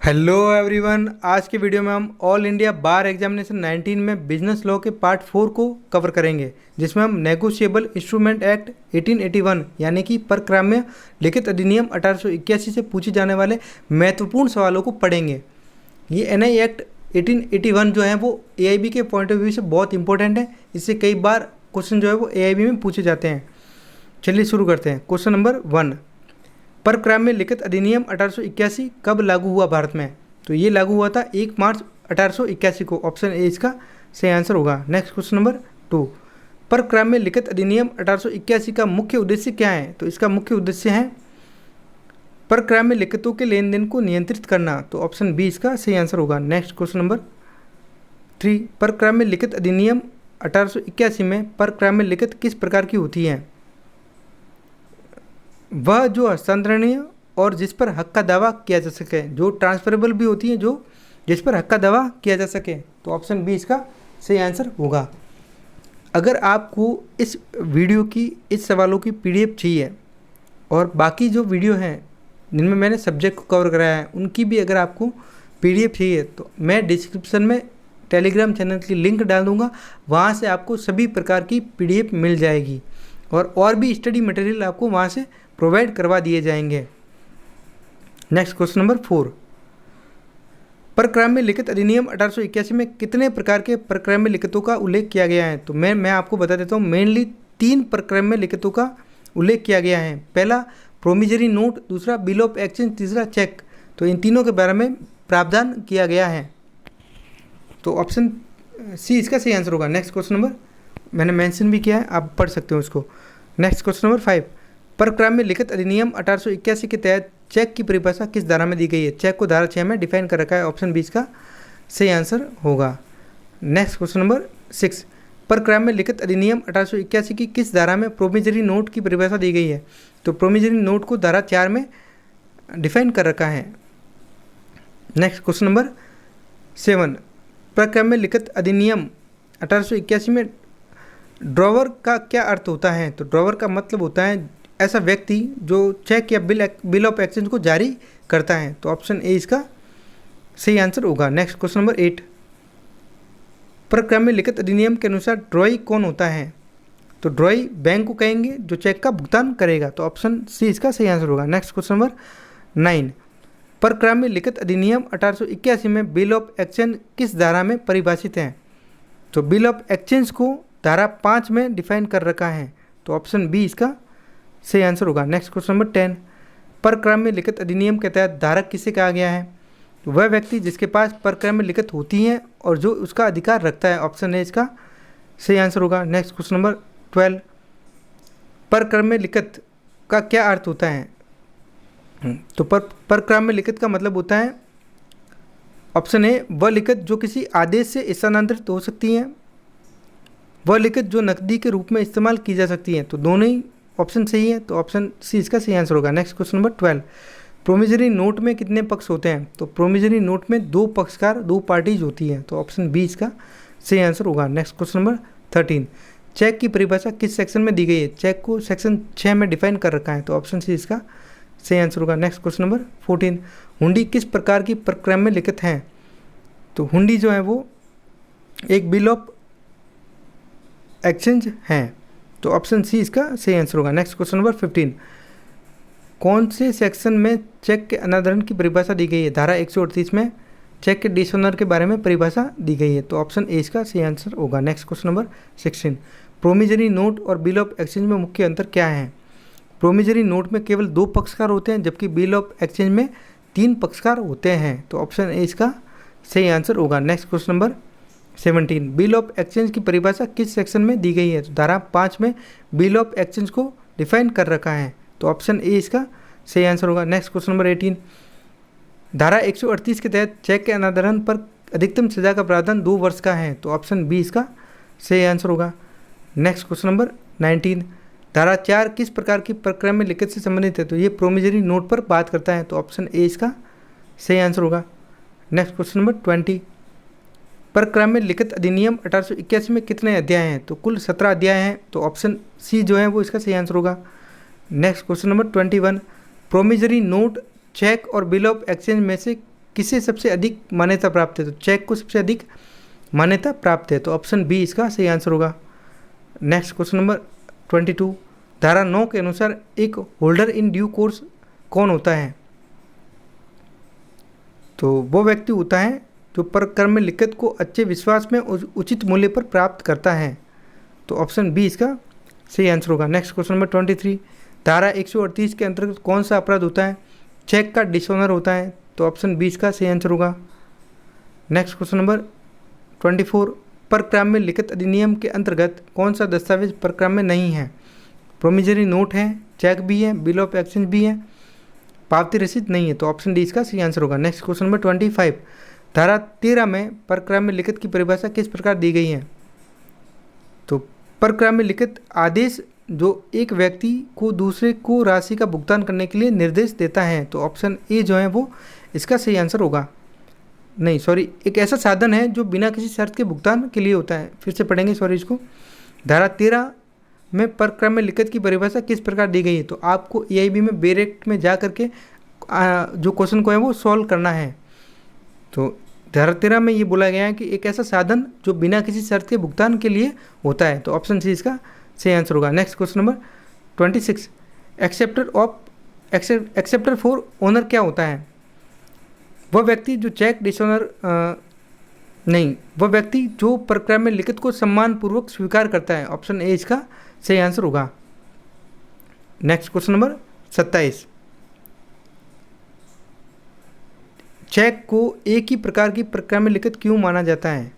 Hello everyone. आज के video में हम ऑल इंडिया बार एग्जामिनेशन 19 में बिजनेस लॉ के पार्ट 4 को कवर करेंगे, जिसमें हम नेगोशिएबल इंस्ट्रूमेंट एक्ट 1881 यानी कि परक्राम्य लिखित अधिनियम 1881 से पूछे जाने वाले महत्वपूर्ण सवालों को पढ़ेंगे। ये एनआई एक्ट 1881 जो है वो एआईबी के पॉइंट ऑफ व्यू से बहुत इंपॉर्टेंट है। इससे कई बार क्वेश्चन जो है वो एआईबी में पूछे जाते हैं। चलिए शुरू करते हैं। क्वेश्चन नंबर 1, परक्राम्य लिखित अधिनियम 1881 कब लागू हुआ भारत में? तो ये लागू हुआ था 1 मार्च 1881 को। ऑप्शन ए इसका सही आंसर होगा। नेक्स्ट क्वेश्चन नंबर 2, परक्राम्य लिखित अधिनियम 1881 का मुख्य उद्देश्य क्या है? तो इसका मुख्य उद्देश्य है परक्राम्य लिखितों के लेन देन को नियंत्रित करना। तो ऑप्शन बी इसका सही आंसर होगा। नेक्स्ट क्वेश्चन नंबर 3, परक्राम्य लिखित अधिनियम 1881 में परक्राम्य लिखित किस प्रकार की होती है? वह जो हस्तांतरणीय और जिस पर हक का दावा किया जा सके, जो ट्रांसफरेबल भी होती है, जो जिस पर हक का दावा किया जा सके। तो ऑप्शन बी इसका सही आंसर होगा। अगर आपको इस वीडियो की इस सवालों की पीडीएफ चाहिए और बाकी जो वीडियो हैं जिनमें मैंने सब्जेक्ट को कवर कराया है उनकी भी अगर आपको पीडीएफ चाहिए तो मैं डिस्क्रिप्शन में टेलीग्राम चैनल की लिंक डाल दूँगा। वहाँ से आपको सभी प्रकार की पीडीएफ मिल जाएगी और भी स्टडी मटेरियल आपको वहाँ से प्रोवाइड करवा दिए जाएंगे। नेक्स्ट क्वेश्चन नंबर 4, परक्राम्य लिखित अधिनियम 1881 में कितने प्रकार के परक्राम्य लिखितों का उल्लेख किया गया है? तो मैं आपको बता देता हूँ। मेनली 3 परक्राम्य लिखितों का उल्लेख किया गया है। पहला प्रोमिजरी नोट, दूसरा बिल ऑफ एक्सचेंज, तीसरा चेक। तो इन तीनों के बारे में प्रावधान किया गया है। तो ऑप्शन सी इसका सही आंसर होगा। नेक्स्ट क्वेश्चन नंबर मैंने मेंशन भी किया है, आप पढ़ सकते हो उसको। नेक्स्ट क्वेश्चन नंबर 5, परक्राम्य लिखित अधिनियम 1881 के तहत चेक की परिभाषा किस धारा में दी गई है? चेक को धारा 6 में डिफाइन कर रखा है। ऑप्शन बी इसका सही आंसर होगा। नेक्स्ट क्वेश्चन नंबर 6, परक्राम्य लिखित अधिनियम 1881 की किस धारा में प्रोमिजरी नोट की परिभाषा दी गई है? तो प्रोमिजरी नोट को धारा 4 में डिफाइन कर रखा है। नेक्स्ट क्वेश्चन नंबर 7, परक्राम्य लिखित अधिनियम 1881 में ड्रॉवर का क्या अर्थ होता है? तो ड्रॉवर का मतलब होता है ऐसा व्यक्ति जो चेक या बिल ऑफ एक्सचेंज को जारी करता है। तो ऑप्शन ए इसका सही आंसर होगा। नेक्स्ट क्वेश्चन नंबर 8, परक्राम्य लिखित अधिनियम के अनुसार ड्रॉई कौन होता है? तो ड्रॉई बैंक को कहेंगे जो चेक का भुगतान करेगा। तो ऑप्शन सी इसका सही आंसर होगा। नेक्स्ट क्वेश्चन नंबर 9, परक्राम्य लिखित अधिनियम 1881 में बिल ऑफ एक्सचेंज किस धारा में परिभाषित है? तो बिल ऑफ एक्सचेंज को धारा 5 में डिफाइन कर रखा है। तो ऑप्शन बी इसका सही आंसर होगा। नेक्स्ट क्वेश्चन नंबर 10, परक्राम्य लिखित अधिनियम के तहत धारक किसे कहा गया है? तो वह व्यक्ति जिसके पास परक्राम्य लिखित होती हैं और जो उसका अधिकार रखता है। ऑप्शन ए इसका सही आंसर होगा। नेक्स्ट क्वेश्चन नंबर 12, परक्राम्य लिखित का क्या अर्थ होता है? तो परक्राम्य लिखित का मतलब होता है ऑप्शन ए वह लिखित जो किसी आदेश से स्थानांतरित हो सकती है, वह लिखित जो नकदी के रूप में इस्तेमाल की जा सकती है। तो दोनों ही ऑप्शन सही है। तो ऑप्शन सी इसका सही आंसर होगा। Next question number 12, promissory note में कितने पक्ष होते हैं? तो प्रोमिजरी नोट में 2 पक्षकार, 2 पार्टीज होती हैं। तो ऑप्शन बी इसका सही आंसर होगा। नेक्स्ट क्वेश्चन नंबर 13, चेक की परिभाषा किस सेक्शन में दी गई है? चेक को सेक्शन 6 में डिफाइन कर रखा है। तो ऑप्शन सी इसका सही आंसर होगा। नेक्स्ट क्वेश्चन नंबर 14, हुंडी किस प्रकार की परक्राम्य लिखित है? तो हुंडी जो है वो एक बिल ऑफ एक्सचेंज है। तो ऑप्शन सी इसका सही आंसर होगा। नेक्स्ट क्वेश्चन नंबर 15, कौन से सेक्शन में चेक के अनादरण की परिभाषा दी गई है? धारा 138 में चेक के डिसऑनर के बारे में परिभाषा दी गई है। तो ऑप्शन ए इसका सही आंसर होगा। Next question number 16, promissory note और बिल ऑफ एक्सचेंज में मुख्य अंतर क्या है? प्रोमिजरी नोट में केवल 2 पक्षकार होते हैं, जबकि बिल ऑफ एक्सचेंज में 3 पक्षकार होते हैं। तो ऑप्शन ए इसका सही आंसर होगा। Next question number 17, bill of exchange की परिभाषा किस सेक्शन में दी गई है? तो धारा 5 में बिल ऑफ एक्सचेंज को डिफाइन कर रखा है। तो ऑप्शन ए इसका सही आंसर होगा। नेक्स्ट क्वेश्चन नंबर 18, धारा 138 के तहत चेक के अनादरण पर अधिकतम सजा का प्रावधान 2 वर्ष का है। तो ऑप्शन बी इसका सही आंसर होगा। नेक्स्ट क्वेश्चन नंबर 19, धारा 4 किस प्रकार की परक्राम्य लिखित से संबंधित है? तो ये प्रोमिजरी नोट पर बात करता है। तो ऑप्शन ए इसका सही आंसर होगा। नेक्स्ट क्वेश्चन नंबर 20, परक्राम्य लिखित अधिनियम 1881 में कितने अध्याय हैं? तो कुल 17 अध्याय हैं। तो ऑप्शन सी जो है वो इसका सही आंसर होगा। Next question number 21, promissory note, cheque और बिल ऑफ एक्सचेंज में से किसे सबसे अधिक मान्यता प्राप्त है, तो चेक को सबसे अधिक मान्यता प्राप्त है, तो ऑप्शन बी इसका सही आंसर होगा। नेक्स्ट क्वेश्चन नंबर 22, धारा 9 के अनुसार एक होल्डर इन ड्यू कोर्स कौन होता है, तो वो व्यक्ति होता है जो परक्रम में लिखित को अच्छे विश्वास में उचित मूल्य पर प्राप्त करता है, तो ऑप्शन बी इसका सही आंसर होगा। नेक्स्ट क्वेश्चन नंबर 23, धारा 138 के अंतर्गत कौन सा अपराध होता है, चेक का डिसऑनर होता है, तो ऑप्शन बी इसका सही आंसर होगा। नेक्स्ट क्वेश्चन नंबर 24, परक्रम में लिखित अधिनियम के अंतर्गत कौन सा दस्तावेज परक्रम में नहीं है, प्रोमिजरी नोट है, चेक भी है, बिल ऑफ एक्सचेंज भी है, पावती रसीद नहीं है, तो ऑप्शन डी इसका सही आंसर होगा। नेक्स्ट क्वेश्चन नंबर 25, धारा 13 में परक्रम में लिखित की परिभाषा किस प्रकार दी गई है, तो परक्रम में लिखित आदेश जो एक व्यक्ति को दूसरे को राशि का भुगतान करने के लिए निर्देश देता है, तो ऑप्शन ए जो है वो इसका सही आंसर होगा। नहीं सॉरी, एक ऐसा साधन है जो बिना किसी शर्त के भुगतान के लिए होता है। फिर से पढ़ेंगे सॉरी इसको। धारा 13 में परक्रम में लिखित की परिभाषा किस प्रकार दी गई है, तो आपको EIB में बेरेक्ट में जा करके जो क्वेश्चन को है वो सॉल्व करना है। तो धारा 13 में ये बोला गया है कि एक ऐसा साधन जो बिना किसी शर्त के भुगतान के लिए होता है, तो ऑप्शन सी इसका सही आंसर होगा। Next question number 26, acceptor for owner क्या होता है, वह व्यक्ति जो चेक डिसऑनर वह व्यक्ति जो परक्रम में लिखित को सम्मानपूर्वक स्वीकार करता है, ऑप्शन ए इसका सही आंसर होगा। नेक्स्ट क्वेश्चन नंबर 27, चेक को एक ही प्रकार की प्रक्रिया में लिखित क्यों माना जाता है,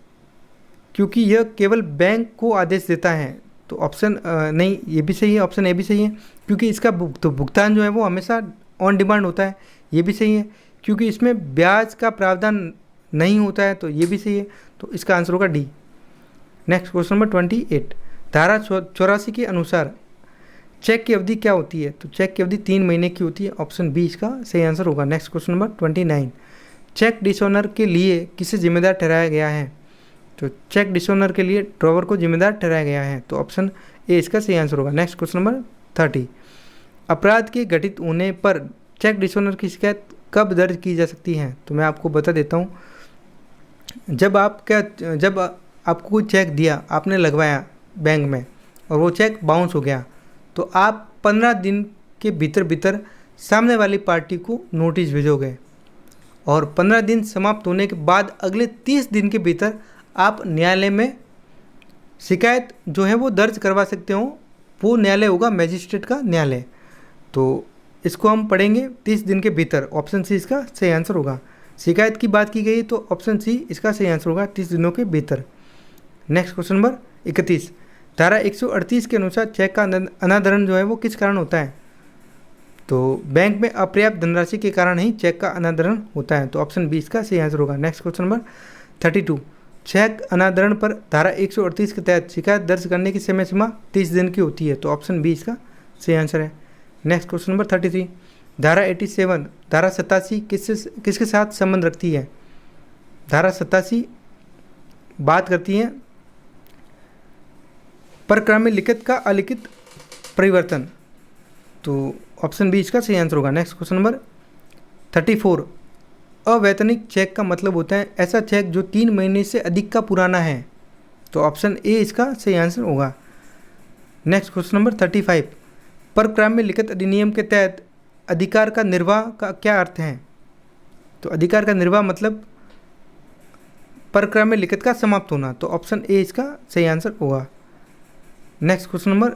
क्योंकि यह केवल बैंक को आदेश देता है, तो ऑप्शन नहीं ये भी सही है, ऑप्शन ए भी सही है, क्योंकि इसका भुगतान जो है वो हमेशा ऑन डिमांड होता है, ये भी सही है, क्योंकि इसमें ब्याज का प्रावधान नहीं होता है, तो ये भी सही है, तो इसका आंसर होगा डी। नेक्स्ट क्वेश्चन नंबर 28, धारा 84 के अनुसार चेक की अवधि क्या होती है, तो चेक की अवधि 3 महीने की होती है, ऑप्शन बी इसका सही आंसर होगा। Next question number 29, cheque dishonour के लिए किसे जिम्मेदार ठहराया गया है, तो चेक डिसऑनर के लिए ड्रॉवर को जिम्मेदार ठहराया गया है, तो ऑप्शन ए इसका सही आंसर होगा। नेक्स्ट क्वेश्चन नंबर 30, अपराध के घटित होने पर चेक डिसऑनर की शिकायत कब दर्ज की जा सकती है, तो मैं आपको बता देता हूँ। जब आपको कोई चेक दिया, आपने लगवाया बैंक में और वो चेक बाउंस हो गया, तो आप 15 दिन के भीतर सामने वाली पार्टी को नोटिस भेजोगे, और 15 दिन समाप्त होने के बाद अगले 30 दिन के भीतर आप न्यायालय में शिकायत जो है वो दर्ज करवा सकते हो। वो न्यायालय होगा मजिस्ट्रेट का न्यायालय, तो इसको हम पढ़ेंगे 30 दिन के भीतर, ऑप्शन सी इसका सही आंसर होगा। शिकायत की बात की गई तो ऑप्शन सी इसका सही आंसर होगा, 30 दिनों के भीतर। नेक्स्ट क्वेश्चन नंबर 31, धारा 138 के अनुसार चेक का अनादरण जो है वो किस कारण होता है, तो बैंक में अपर्याप्त धनराशि के कारण ही चेक का अनादरण होता है, तो ऑप्शन बी इसका सही आंसर होगा। नेक्स्ट क्वेश्चन नंबर 32, चेक अनादरण पर धारा 138 के तहत शिकायत दर्ज करने की समय सीमा 30 दिन की होती है, तो ऑप्शन बी इसका सही आंसर है। नेक्स्ट क्वेश्चन नंबर 33, धारा 87 धारा 87 किसके साथ संबंध रखती है, धारा 87 बात करती है परक्रम में लिखित का अलिखित परिवर्तन, तो ऑप्शन बी इसका सही आंसर होगा। नेक्स्ट क्वेश्चन नंबर 34, अवैतनिक चेक का मतलब होता है ऐसा चेक जो 3 महीने से अधिक का पुराना है, तो ऑप्शन ए इसका सही आंसर होगा। नेक्स्ट क्वेश्चन नंबर 35, परक्रम में लिखित अधिनियम के तहत अधिकार का निर्वाह का क्या अर्थ है, तो अधिकार का निर्वाह मतलब परक्रम में लिखित का समाप्त होना, तो ऑप्शन ए इसका सही आंसर होगा। नेक्स्ट क्वेश्चन नंबर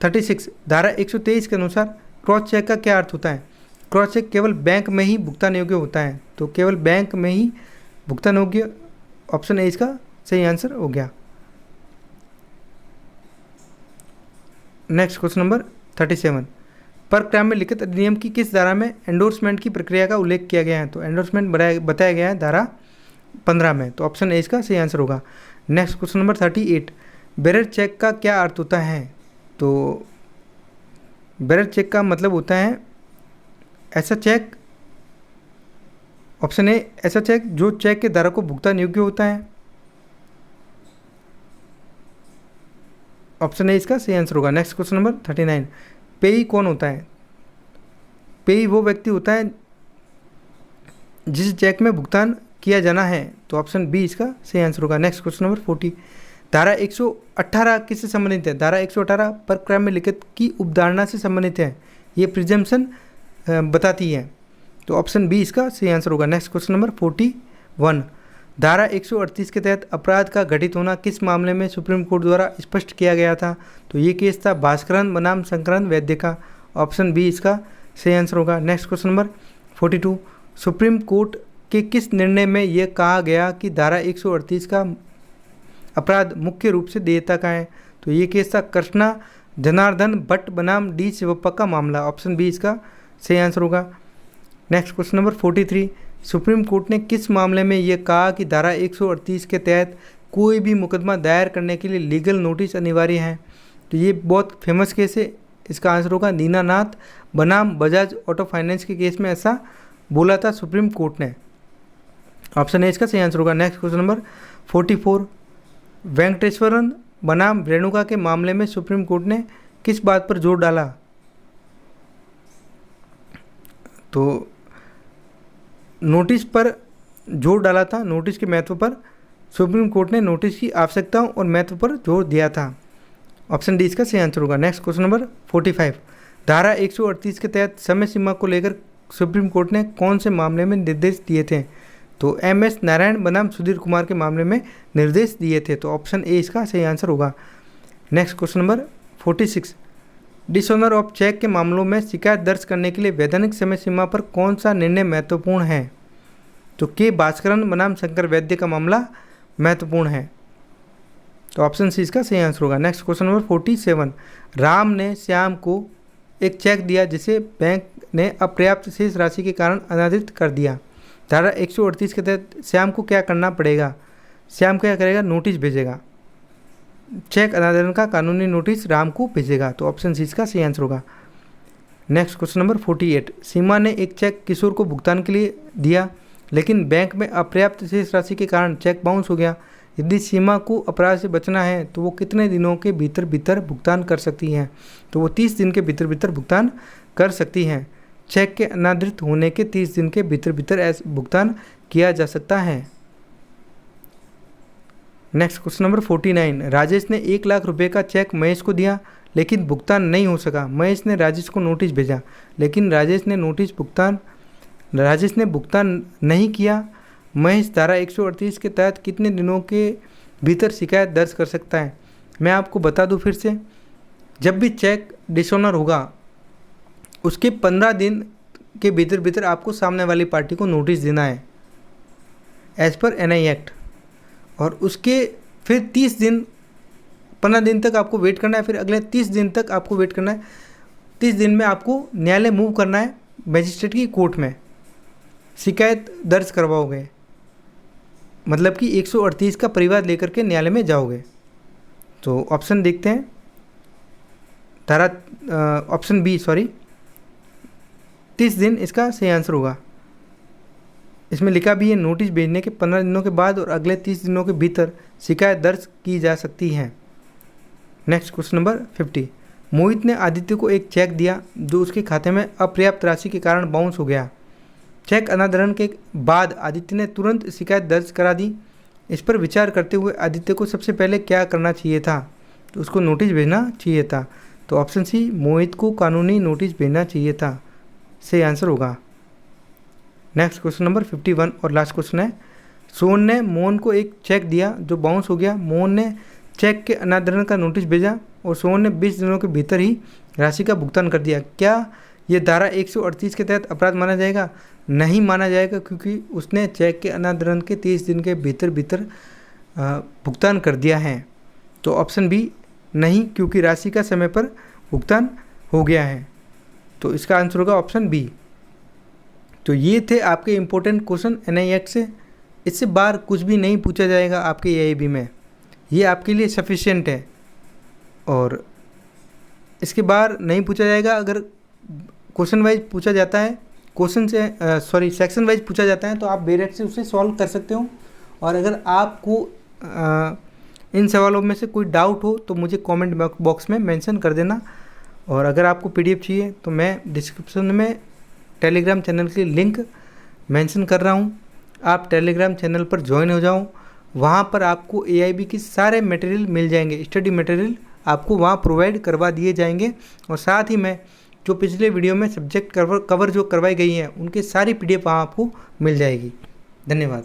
36, धारा 123 के अनुसार क्रॉस चेक का क्या अर्थ होता है, क्रॉस चेक केवल बैंक में ही भुगतान योग्य होता है, तो केवल बैंक में ही भुगतान योग्य, ऑप्शन ए इसका सही आंसर हो गया। नेक्स्ट क्वेश्चन नंबर 37, परक्रम में लिखित अधिनियम की किस धारा में एंडोर्समेंट की प्रक्रिया का उल्लेख किया गया है, तो एंडोर्समेंट बताया गया है धारा 15 में, तो ऑप्शन ए इसका सही आंसर होगा। Next question number 38, bearer check का क्या अर्थ होता है, तो बेरर चेक का मतलब होता है ऐसा चेक, ऑप्शन ए ऐसा चेक जो चेक के धारक को भुगतान योग्य होता है, ऑप्शन ए इसका सही आंसर होगा। नेक्स्ट क्वेश्चन नंबर 39, पेई कौन होता है, पेई वो व्यक्ति होता है जिस चेक में भुगतान किया जाना है, तो ऑप्शन बी इसका सही आंसर होगा। नेक्स्ट क्वेश्चन नंबर 40, धारा 118 किससे संबंधित है? धारा 118 पर क्रम में लिखित की उपधारणा से संबंधित है, ये प्रिजम्पशन बताती है, तो ऑप्शन बी इसका सही आंसर होगा। नेक्स्ट क्वेश्चन नंबर 41, धारा 138 के तहत अपराध का घटित होना किस मामले में सुप्रीम कोर्ट द्वारा स्पष्ट किया गया था? तो ये केस था भास्करन बनाम शंकरन वैद्य का, ऑप्शन बी इसका सही आंसर होगा। Next question number 42, supreme court के किस निर्णय में यह कहा गया कि धारा 138 का अपराध मुख्य रूप से देयता का है? तो ये केस था कृष्णा जनार्दन भट्ट बनाम डी शिवप्पा का मामला, ऑप्शन बी इसका सही आंसर होगा। Next question number 43, supreme court ने किस मामले में यह कहा कि धारा 138 के तहत कोई भी मुकदमा दायर करने के लिए लीगल नोटिस अनिवार्य है? तो ये बहुत फेमस केस है, इसका आंसर होगा दीनानाथ बनाम बजाज ऑटो फाइनेंस के केस में ऐसा बोला था सुप्रीम कोर्ट ने, ऑप्शन ए इसका सही आंसर होगा। नेक्स्ट क्वेश्चन नंबर 44, वेंकटेश्वरन बनाम रेणुका के मामले में सुप्रीम कोर्ट ने किस बात पर जोर डाला? तो नोटिस पर जोर डाला था, नोटिस के महत्व पर सुप्रीम कोर्ट ने नोटिस की आवश्यकताओं और महत्व पर जोर दिया था, ऑप्शन डी इसका सही आंसर होगा। नेक्स्ट क्वेश्चन नंबर 45, धारा 138 के तहत समय सीमा को लेकर सुप्रीम कोर्ट ने कौन से मामले में निर्देश दिए थे? तो एम.एस. नारायण बनाम सुधीर कुमार के मामले में निर्देश दिए थे, तो ऑप्शन ए इसका सही आंसर होगा। Next question number 46, dishonour of cheque के मामलों में शिकायत दर्ज करने के लिए वैधानिक समय सीमा पर कौन सा निर्णय महत्वपूर्ण है? तो के भास्करन बनाम शंकर वैद्य का मामला महत्वपूर्ण है, तो ऑप्शन सी इसका सही आंसर होगा। नेक्स्ट क्वेश्चन नंबर 47, राम ने श्याम को एक चेक दिया जिसे बैंक ने अपर्याप्त शेष राशि के कारण अनादृत कर दिया। धारा 138 के तहत श्याम को क्या करना पड़ेगा? श्याम क्या करेगा? नोटिस भेजेगा, चेक अनादरण का कानूनी नोटिस राम को भेजेगा, तो ऑप्शन सी इसका सही आंसर होगा। नेक्स्ट क्वेश्चन नंबर 48, सीमा ने एक चेक किशोर को भुगतान के लिए दिया, लेकिन बैंक में अपर्याप्त शेष राशि के कारण चेक बाउंस हो गया। यदि सीमा को अपराध से बचना है तो वो कितने दिनों के भीतर भीतर भुगतान कर सकती हैं? तो वो 30 दिन के भीतर भीतर भुगतान कर सकती हैं। चेक के अनादृत होने के 30 दिन के भीतर भीतर ऐसा भुगतान किया जा सकता है। नेक्स्ट क्वेश्चन नंबर 49, राजेश ने 1 लाख रुपए का चेक महेश को दिया लेकिन भुगतान नहीं हो सका। महेश ने राजेश को नोटिस भेजा, लेकिन राजेश ने भुगतान नहीं किया। महेश धारा 138 के तहत कितने दिनों के भीतर शिकायत दर्ज कर सकता है? मैं आपको बता दूं फिर से, जब भी चेक डिसऑनर होगा उसके 15 दिन के भीतर भीतर आपको सामने वाली पार्टी को नोटिस देना है एज पर एनआई एक्ट, और उसके फिर 30 दिन 15 दिन तक आपको वेट करना है, फिर अगले 30 दिन तक आपको वेट करना है। 30 दिन में आपको न्यायालय मूव करना है, मजिस्ट्रेट की कोर्ट में शिकायत दर्ज करवाओगे, मतलब कि 138 का परिवाद लेकर के न्यायालय में जाओगे। तो ऑप्शन देखते हैं, ऑप्शन बी 30 दिन इसका सही आंसर होगा। इसमें लिखा भी है नोटिस भेजने के 15 दिनों के बाद और अगले 30 दिनों के भीतर शिकायत दर्ज की जा सकती है। नेक्स्ट क्वेश्चन नंबर 50, मोहित ने आदित्य को एक चेक दिया जो उसके खाते में अपर्याप्त राशि के कारण बाउंस हो गया। चेक अनादरण के बाद आदित्य ने तुरंत शिकायत दर्ज करा दी। इस पर विचार करते हुए आदित्य को सबसे पहले क्या करना चाहिए था? तो उसको नोटिस भेजना चाहिए था, तो ऑप्शन सी मोहित को कानूनी नोटिस भेजना चाहिए था, सही आंसर होगा। नेक्स्ट क्वेश्चन नंबर 51 और लास्ट क्वेश्चन है, सोहन ने मोहन को एक चेक दिया जो बाउंस हो गया। मोहन ने चेक के अनादरण का नोटिस भेजा और सोहन ने 20 दिनों के भीतर ही राशि का भुगतान कर दिया। क्या ये धारा 138 के तहत अपराध माना जाएगा? नहीं माना जाएगा, क्योंकि उसने चेक के अनादरण के 30 दिन के भीतर भीतर भुगतान कर दिया है। तो ऑप्शन बी नहीं, क्योंकि राशि का समय पर भुगतान हो गया है, तो इसका आंसर होगा ऑप्शन बी। तो ये थे आपके इम्पोर्टेंट क्वेश्चन एनआई एक्ट से। इससे बाहर कुछ भी नहीं पूछा जाएगा आपके एआईबी में, ये आपके लिए सफिशिएंट है, और इसके बाहर नहीं पूछा जाएगा। अगर क्वेश्चन वाइज पूछा जाता है, सेक्शन वाइज पूछा जाता है, तो आप डायरेक्ट से उसे सॉल्व कर सकते हो। और अगर आपको इन सवालों में से कोई डाउट हो तो मुझे कमेंट बॉक्स में मेंशन कर देना। और अगर आपको पीडीएफ चाहिए तो मैं डिस्क्रिप्शन में टेलीग्राम चैनल की लिंक मेंशन कर रहा हूँ। आप टेलीग्राम चैनल पर ज्वाइन हो जाओ, वहाँ पर आपको AIB की सारे मटेरियल मिल जाएंगे, स्टडी मटेरियल आपको वहाँ प्रोवाइड करवा दिए जाएंगे। और साथ ही में जो पिछले वीडियो में सब्जेक्ट कवर जो करवाई गई हैं उनकी सारी PDF वहाँ आपको मिल जाएगी। धन्यवाद।